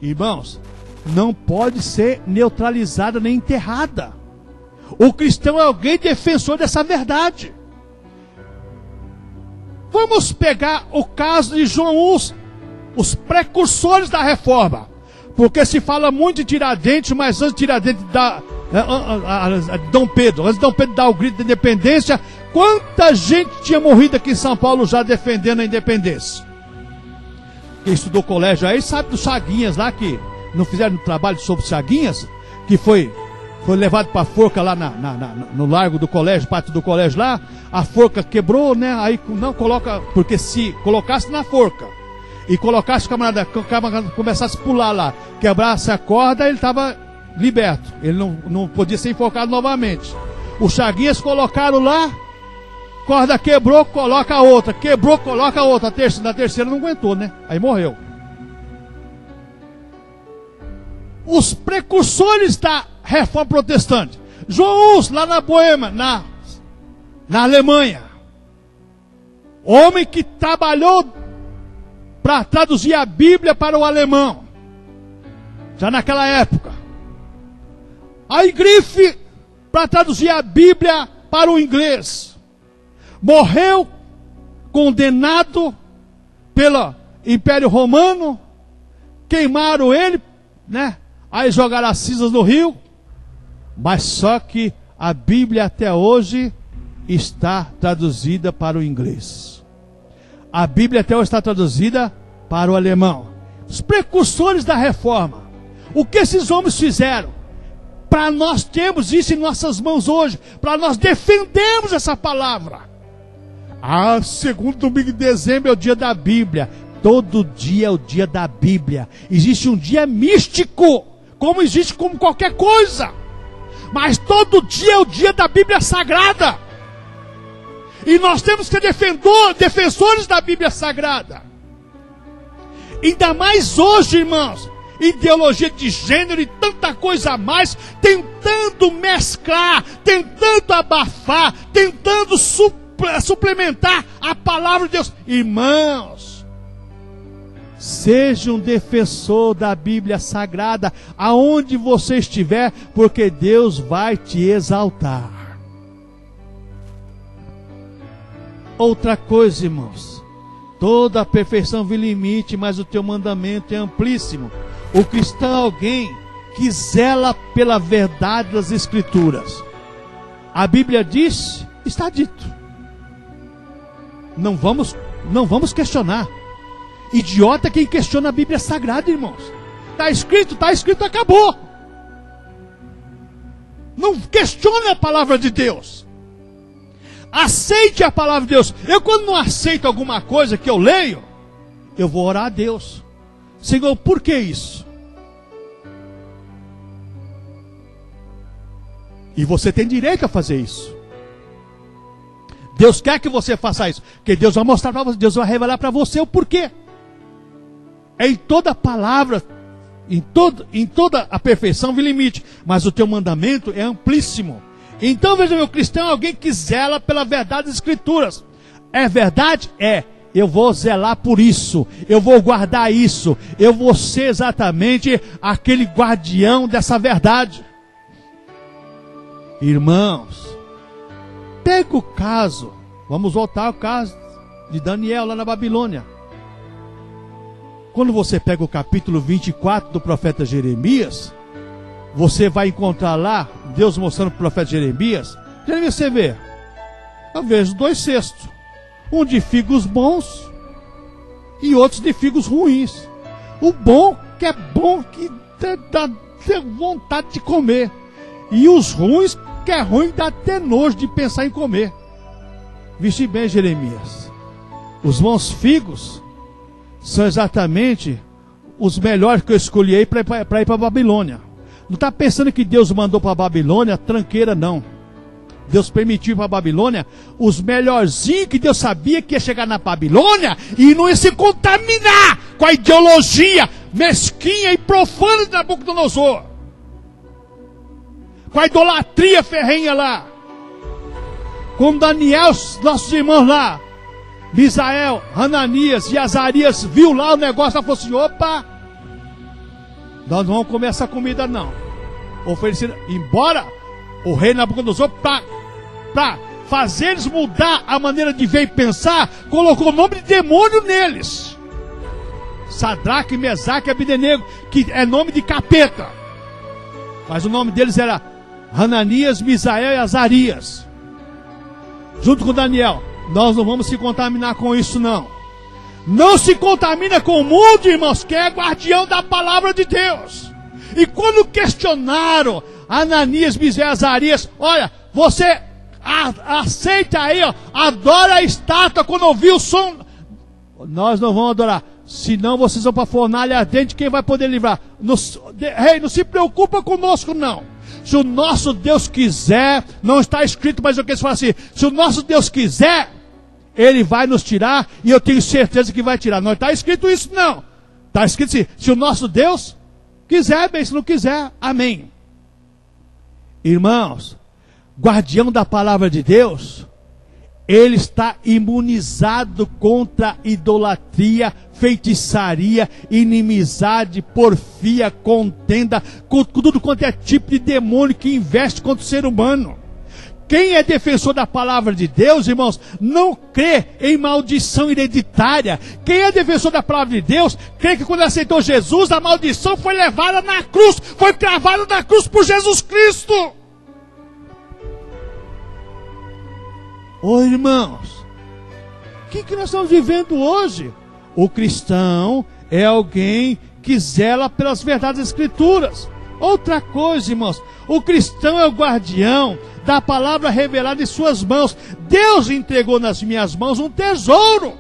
Irmãos, não pode ser neutralizada nem enterrada. O cristão é alguém defensor dessa verdade. Vamos pegar o caso de João Hus, os precursores da reforma, porque se fala muito de Tiradentes, mas antes de Tiradentes Dom Pedro, antes de Dom Pedro dar o grito da independência, quanta gente tinha morrido aqui em São Paulo já defendendo a independência? Quem estudou colégio aí sabe dos Chaguinhas lá, que não fizeram trabalho sobre Chaguinhas, que foi foi levado para a forca lá no largo do colégio, pátio do colégio lá, a forca quebrou, né? Aí não coloca, porque se colocasse na forca e colocasse o camarada começasse a pular lá, quebrasse a corda, ele estava liberto, ele não podia ser enforcado novamente. Os Chaguinhas colocaram lá, corda quebrou, coloca a outra, quebrou, coloca a outra, na terceira não aguentou, né? Aí morreu. Os precursores da Reforma Protestante, João Hus, lá na Boêmia, na Alemanha, homem que trabalhou para traduzir a Bíblia para o alemão, já naquela época. A Wycliffe, para traduzir a Bíblia para o inglês, morreu condenado pelo Império Romano, queimaram ele, né? Aí jogaram as cinzas no rio, mas só que a Bíblia até hoje está traduzida para o inglês. A Bíblia até hoje está traduzida para o alemão. Os precursores da reforma, o que esses homens fizeram? Para nós termos isso em nossas mãos hoje, para nós defendermos essa palavra. Segundo domingo de dezembro é o dia da Bíblia. Todo dia é o dia da Bíblia. Existe um dia místico, como existe como qualquer coisa. Mas todo dia é o dia da Bíblia Sagrada. E nós temos que ser defensores da Bíblia Sagrada. Ainda mais hoje, irmãos. Ideologia de gênero e tanta coisa a mais, tentando mesclar, tentando abafar, tentando suplementar a palavra de Deus. Irmãos, seja um defensor da Bíblia Sagrada, aonde você estiver, porque Deus vai te exaltar. Outra coisa, irmãos, toda a perfeição vem limite, mas o teu mandamento é amplíssimo. O cristão é alguém que zela pela verdade das Escrituras. A Bíblia diz, está dito. Não vamos questionar. Idiota quem questiona a Bíblia Sagrada, irmãos. Está escrito, acabou. Não questione a palavra de Deus. Aceite a palavra de Deus. Eu, quando não aceito alguma coisa que eu leio, eu vou orar a Deus. Senhor, por que isso? E você tem direito a fazer isso. Deus quer que você faça isso, porque Deus vai mostrar para você, Deus vai revelar para você o porquê. É em toda palavra, em toda a perfeição vem limite, mas o teu mandamento é amplíssimo. Então veja, meu cristão é alguém que zela pela verdade das Escrituras. É verdade? É. Eu vou zelar por isso, eu vou guardar isso, eu vou ser exatamente aquele guardião dessa verdade. Irmãos, pega o caso, vamos voltar ao caso de Daniel lá na Babilônia. Quando você pega o capítulo 24 do profeta Jeremias, você vai encontrar lá, Deus mostrando para o profeta Jeremias, você vê, eu vejo 2 cestos. Um de figos bons e outros de figos ruins. O bom que é bom, que dá vontade de comer. E os ruins que é ruim, dá até nojo de pensar em comer. Viste bem, Jeremias. Os bons figos são exatamente os melhores que eu escolhi aí para ir para a Babilônia. Não está pensando que Deus mandou para a Babilônia tranqueira, não. Deus permitiu para a Babilônia os melhorzinhos que Deus sabia que ia chegar na Babilônia e não ia se contaminar com a ideologia mesquinha e profana de Nabucodonosor, com a idolatria ferrenha lá. Como Daniel, nossos irmãos lá, Misael, Hananias e Azarias, viu lá o negócio e falou assim: opa, nós não vamos comer essa comida não. Ofereceram, embora o rei Nabucodonosor, para fazer eles mudar a maneira de ver e pensar, colocou o nome de demônio neles. Sadraque, Mesaque e Abdenego, que é nome de capeta. Mas o nome deles era Hananias, Misael e Azarias. Junto com Daniel. Nós não vamos se contaminar com isso não. Não se contamina com o mundo, irmãos, que é guardião da palavra de Deus. E quando questionaram Ananias, Misael, Azarias, olha, você aceita aí, ó, adora a estátua quando ouvir o som. Nós não vamos adorar, senão vocês vão para a fornalha ardente, quem vai poder livrar? Rei, não se preocupa conosco não. Se o nosso Deus quiser, não está escrito, mas eu quero falar assim, se o nosso Deus quiser, Ele vai nos tirar, e eu tenho certeza que vai tirar. Não está escrito isso não, está escrito assim, se o nosso Deus quiser, bem, se não quiser, amém. Irmãos, guardião da palavra de Deus, ele está imunizado contra idolatria, feitiçaria, inimizade, porfia, contenda, com tudo quanto é tipo de demônio que investe contra o ser humano. Quem é defensor da palavra de Deus, irmãos, não crê em maldição hereditária. Quem é defensor da palavra de Deus, crê que quando aceitou Jesus, a maldição foi levada na cruz, foi cravada na cruz por Jesus Cristo. Ô irmãos, o que nós estamos vivendo hoje? O cristão é alguém que zela pelas verdades das Escrituras. Outra coisa, irmãos, o cristão é o guardião da palavra revelada em suas mãos. Deus entregou nas minhas mãos um tesouro.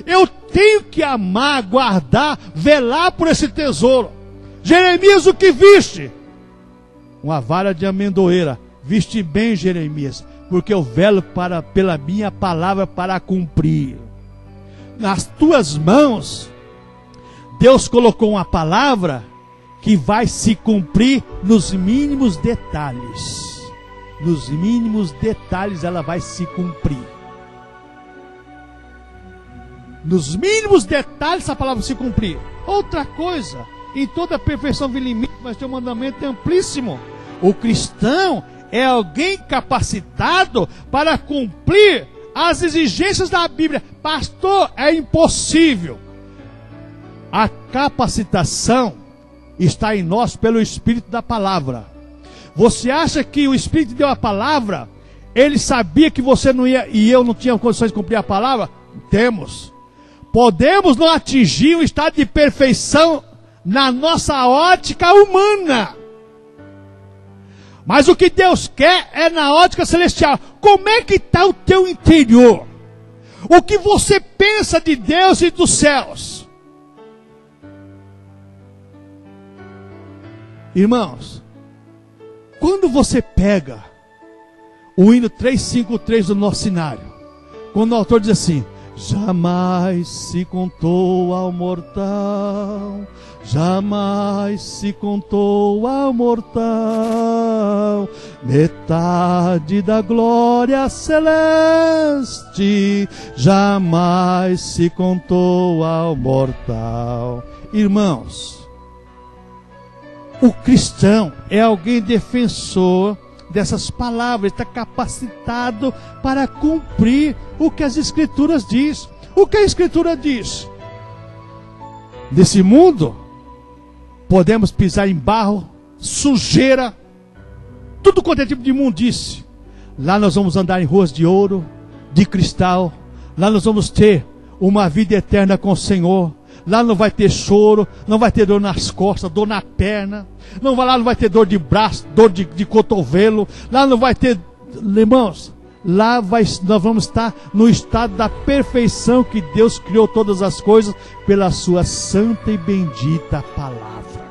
Eu tenho que amar, guardar, velar por esse tesouro. Jeremias, o que viste? Uma vara de amendoeira. Viste bem, Jeremias, porque eu velo pela minha palavra para cumprir. Nas tuas mãos, Deus colocou uma palavra que vai se cumprir nos mínimos detalhes. Nos mínimos detalhes ela vai se cumprir. Nos mínimos detalhes essa palavra vai se cumprir. Outra coisa, em toda perfeição vem limite, mas tem um mandamento amplíssimo. O cristão é alguém capacitado para cumprir as exigências da Bíblia. Pastor, é impossível. A capacitação está em nós pelo Espírito da palavra. Você acha que o Espírito deu a palavra? Ele sabia que você não ia e eu não tinha condições de cumprir a palavra? Temos. Podemos não atingir um estado de perfeição na nossa ótica humana. Mas o que Deus quer é na ótica celestial. Como é que está o teu interior? O que você pensa de Deus e dos céus? Irmãos, quando você pega o hino 353 do nosso cenário, quando o autor diz assim: jamais se contou ao mortal, jamais se contou ao mortal, metade da glória celeste, jamais se contou ao mortal. Irmãos, o cristão é alguém defensor dessas palavras, está capacitado para cumprir o que as Escrituras diz. O que a Escritura diz? Nesse mundo, podemos pisar em barro, sujeira, tudo quanto é tipo de imundície. Lá nós vamos andar em ruas de ouro, de cristal. Lá nós vamos ter uma vida eterna com o Senhor. Lá não vai ter choro, não vai ter dor nas costas, dor na perna. Lá não vai ter dor de braço, dor de cotovelo. Lá não vai ter, irmãos, nós vamos estar no estado da perfeição que Deus criou todas as coisas pela sua santa e bendita palavra.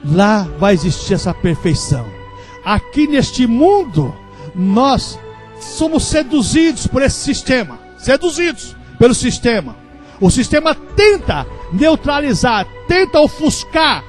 Lá vai existir essa perfeição. Aqui neste mundo, nós somos seduzidos por esse sistema. Seduzidos pelo sistema. O sistema tenta neutralizar, tenta ofuscar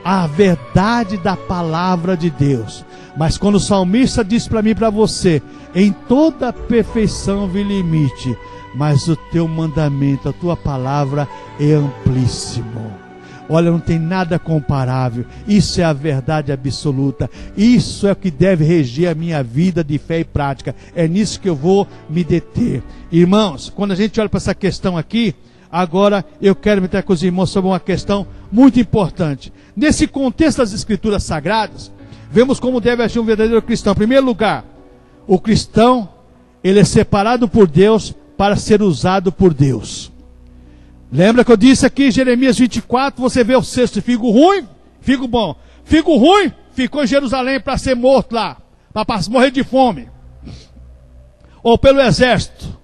a verdade da palavra de Deus. Mas quando o salmista diz para mim e para você: em toda perfeição vi limite, mas o teu mandamento, a tua palavra é amplíssimo. Olha, não tem nada comparável. Isso é a verdade absoluta. Isso é o que deve reger a minha vida de fé e prática. É nisso que eu vou me deter. Irmãos, quando a gente olha para essa questão aqui, agora eu quero meter com os irmãos sobre uma questão muito importante. Nesse contexto das Escrituras Sagradas, vemos como deve agir um verdadeiro cristão. Em primeiro lugar, o cristão, ele é separado por Deus para ser usado por Deus. Lembra que eu disse aqui em Jeremias 24, você vê o cesto de figo ruim Fico bom. Fico ruim, ficou em Jerusalém para ser morto lá, para morrer de fome. Ou pelo exército.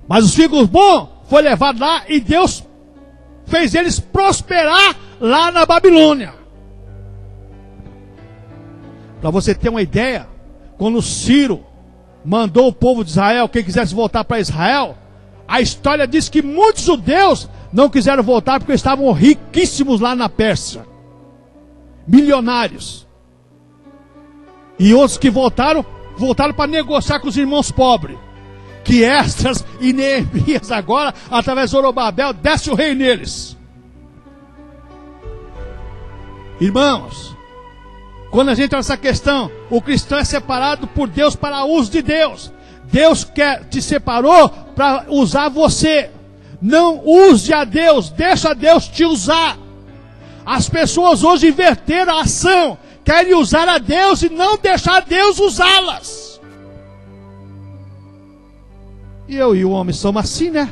Mas os figos bons foi levado lá e Deus fez eles prosperar lá na Babilônia. Para você ter uma ideia, quando Ciro mandou o povo de Israel, quem quisesse voltar para Israel, a história diz que muitos judeus não quiseram voltar porque estavam riquíssimos lá na Pérsia. Milionários. E outros que voltaram para negociar com os irmãos pobres. Que Esdras e Neemias agora, através de Zorobabel, desce o rei neles. Irmãos, quando a gente entra nessa questão, o cristão é separado por Deus para uso de Deus. Deus te separou para usar você. Não use a Deus, deixa Deus te usar. As pessoas hoje inverteram a ação, querem usar a Deus e não deixar Deus usá-las. E eu e o homem somos assim, né?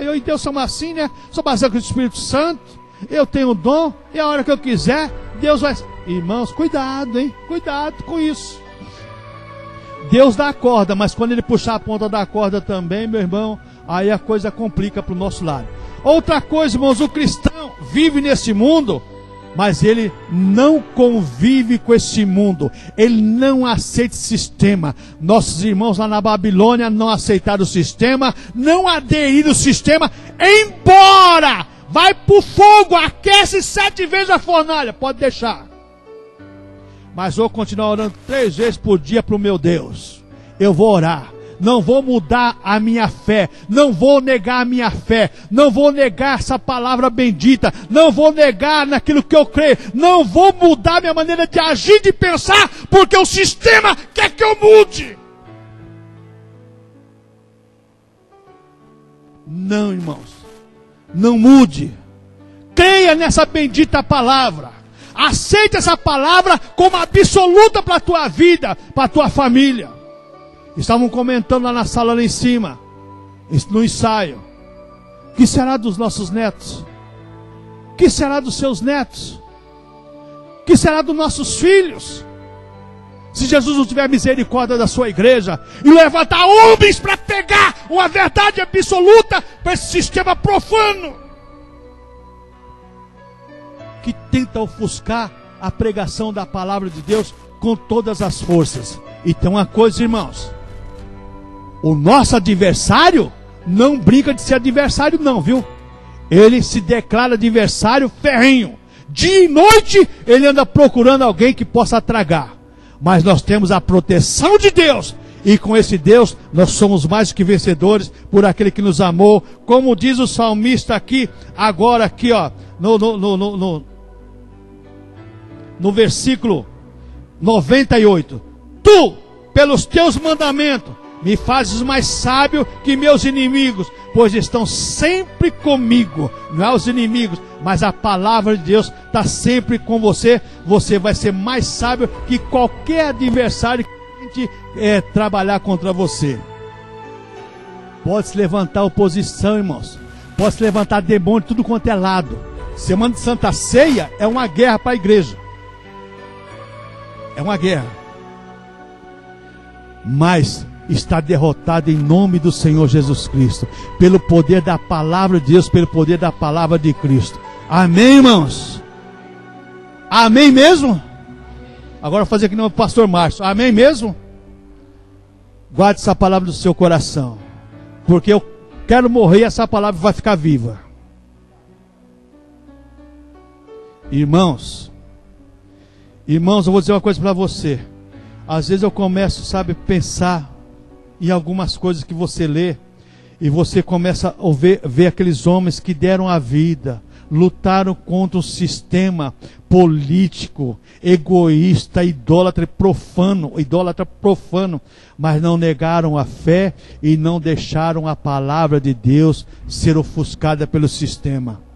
Eu e Deus somos assim, né? Sou baseado com o Espírito Santo, eu tenho o dom, e a hora que eu quiser, Deus vai... Irmãos, cuidado, hein? Cuidado com isso. Deus dá a corda, mas quando Ele puxar a ponta da corda também, meu irmão, aí a coisa complica para o nosso lado. Outra coisa, irmãos, o cristão vive nesse mundo, mas ele não convive com esse mundo. Ele não aceita esse sistema. Nossos irmãos lá na Babilônia não aceitaram o sistema, não aderiram ao sistema, embora vai para o fogo, aquece 7 vezes a fornalha, pode deixar. Mas vou continuar orando 3 vezes por dia para o meu Deus. Eu vou orar. Não vou mudar a minha fé, não vou negar a minha fé, não vou negar essa palavra bendita, não vou negar naquilo que eu creio, não vou mudar minha maneira de agir, de pensar, porque o sistema quer que eu mude. Não, irmãos, não mude. Creia nessa bendita palavra, aceite essa palavra como absoluta para a tua vida, para a tua família. Estavam comentando lá na sala lá em cima, no ensaio. O que será dos nossos netos? O que será dos seus netos? O que será dos nossos filhos? Se Jesus não tiver misericórdia da sua igreja e levantar homens para pegar uma verdade absoluta para esse sistema profano que tenta ofuscar a pregação da palavra de Deus com todas as forças. E tem uma coisa, irmãos, o nosso adversário não brinca de ser adversário não, viu? Ele se declara adversário ferrenho. Dia e noite ele anda procurando alguém que possa tragar. Mas nós temos a proteção de Deus. E com esse Deus nós somos mais que vencedores por aquele que nos amou. Como diz o salmista aqui, agora aqui ó, no versículo 98. Tu, pelos teus mandamentos, me fazes mais sábio que meus inimigos, pois estão sempre comigo. Não é os inimigos, mas a palavra de Deus está sempre com você. Você vai ser mais sábio que qualquer adversário que tente trabalhar contra você. Pode se levantar oposição, irmãos. Pode se levantar demônio de tudo quanto é lado. Semana de Santa Ceia é uma guerra para a igreja. É uma guerra. Mas está derrotado em nome do Senhor Jesus Cristo, pelo poder da palavra de Deus, pelo poder da palavra de Cristo. Amém, irmãos? Amém mesmo? Agora vou fazer aqui no pastor Márcio. Amém mesmo? Guarde essa palavra do seu coração, porque eu quero morrer e essa palavra vai ficar viva. Irmãos, eu vou dizer uma coisa para você. Às vezes eu começo, a pensar em algumas coisas que você lê, e você começa a ver aqueles homens que deram a vida, lutaram contra um sistema político, egoísta, idólatra profano, mas não negaram a fé e não deixaram a palavra de Deus ser ofuscada pelo sistema.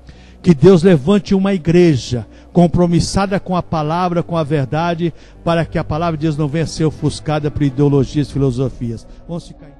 Que Deus levante uma igreja compromissada com a palavra, com a verdade, para que a palavra de Deus não venha a ser ofuscada por ideologias, filosofias. Vamos ficar em